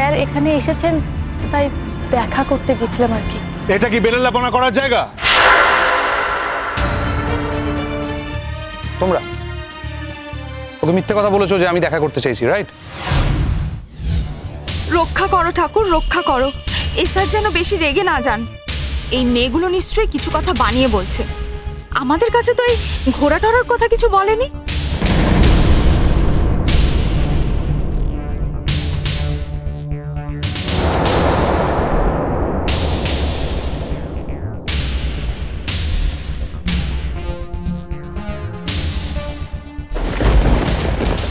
Sir এখানে এসেছেন, তাই দেখা করতে গেছিলাম আর কি। এটা কি বেলেল্লাপনা করার জায়গা? তোমরা ওকে মিথ্যে কথা বলেছো যে আমি দেখা করতে চাইছি, রাইট? রক্ষা করো ঠাকুর, রক্ষা করো। এই স্যার যেন বেশি রেগে না যান। এই মেয়েগুলো নিশ্চয়ই কিছু কথা বানিয়ে বলছে। আমাদের কাছে তো এই ঘোড়া টরার কথা কিছু বলেনি।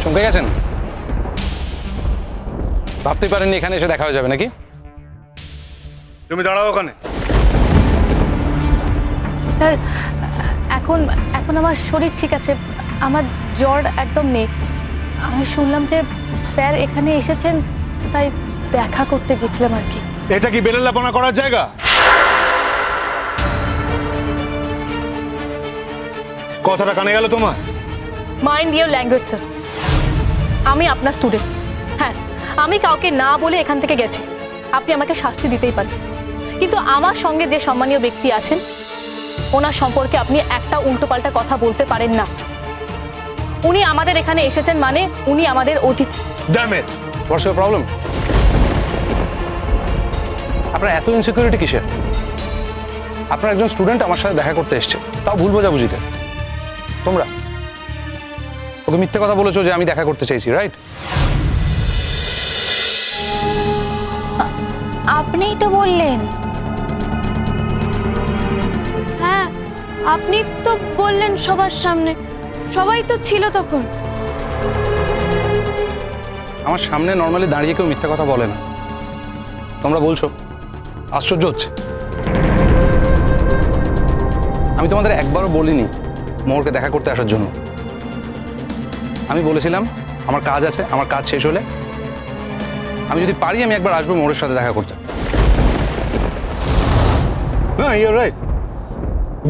চমকে গেছেন? ভাবতে পারেননি এখানে এসে দেখা হয়ে যাবে নাকি? তুমি দাঁড়াও ওখানে। স্যার এখন এখন আমার শরীর ঠিক আছে, আমার জ্বর একদম নেই। আমি শুনলাম যে স্যার এখানে এসেছেন, তাই দেখা করতে গেছিলাম আর কি। এটা কি বেলেল্লাপনা করার জায়গা? কথাটা কানে গেল তোমার? Mind your language sir. আমি আপনার স্টুডেন্ট। হ্যাঁ, আমি কাউকে না বলে এখান থেকে গেছি। আপনি আমাকে শাস্তি দিতেই পারেন, কিন্তু আমার সঙ্গে যে সম্মানীয় ব্যক্তি আছেন ওনার সম্পর্কে আপনি একটা উল্টোপাল্টা কথা বলতে পারেন না। উনি আমাদের এখানে এসেছেন মানে উনি আমাদের অতিথি। Damn it! What's your problem? আপনার এত ইনসিকিউরিটি কিসের? আপনার একজন স্টুডেন্ট আমার সাথে দেখা করতে এসছে, তাও ভুল বোঝাবুঝিতে। তোমরা ওকে মিথ্যে কথা বলেছো যে আমি দেখা করতে চাইছি, রাইট? আপনিই তো বললেন। হ্যাঁ, আপনি তো বললেন সবার সামনে, সবাই তো ছিল তখন। আমার সামনে নর্মালি দাঁড়িয়ে কেউ মিথ্যা কথা বলে না। তোমরা বলছো, আশ্চর্য হচ্ছে। আমি তোমাদের একবারও বলিনি মোহরকে দেখা করতে আসার জন্য। আমি বলেছিলাম আমার কাজ আছে, আমার কাজ শেষ হলে আমি যদি পারি আমি একবার আসবো মোহরের সাথে দেখা করতে। না, ইউর রাইট।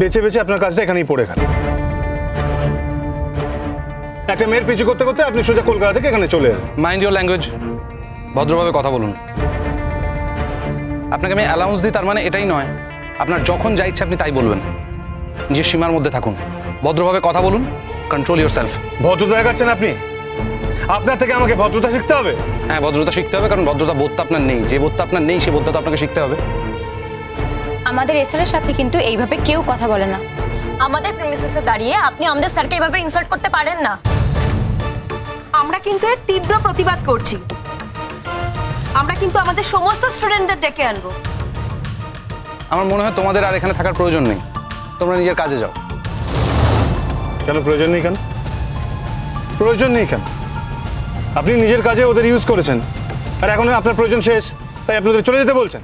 বেঁচে বেঁচে আপনার কাজটা এখানেই পড়ে গেল। একটা মেয়ের পিছু করতে করতে আপনি সোজা কলকাতা থেকে এখানে চলে এলেন। মাইন্ড ইওর ল্যাঙ্গুয়েজ, ভদ্রভাবে কথা বলুন। আপনাকে আমি অ্যালাউন্স দিই তার মানে এটাই নয় আপনার যখন যা ইচ্ছে আপনি তাই বলবেন। নিজের সীমার মধ্যে থাকুন, ভদ্রভাবে কথা বলুন, কন্ট্রোল ইউর সেলফ। ভদ্রতা দেখাচ্ছেন আপনি? আপনার থেকে আমাকে ভদ্রতা শিখতে হবে? হ্যাঁ, ভদ্রতা শিখতে হবে, কারণ ভদ্রতা বোধটা আপনার নেই। যে বোধটা আপনার নেই সে বোধটা আপনাকে শিখতে হবে। আমাদের এসআরের সাথে কিন্তু এইভাবে কেউ কথা বলে না। আমাদের প্রিমিসেসে দাঁড়িয়ে আপনি আমাদের স্যারকে এইভাবে ইনসাল্ট করতে পারেন না। আমরা কিন্তু এর তীব্র প্রতিবাদ করছি। আমরা কিন্তু আমাদের সমস্ত স্টুডেন্টদের ডেকে আনবো। আমার মনে হয় তোমাদের আর এখানে থাকার প্রয়োজন নেই, তোমরা নিজের কাজে যাও। কেন প্রয়োজন নেই? কেন প্রয়োজন নেই? কেন? আপনি নিজের কাজে ওদের ইউজ করেছেন, আর এখন আপনার প্রয়োজন শেষ, তাই আপনাদের চলে যেতে বলছেন।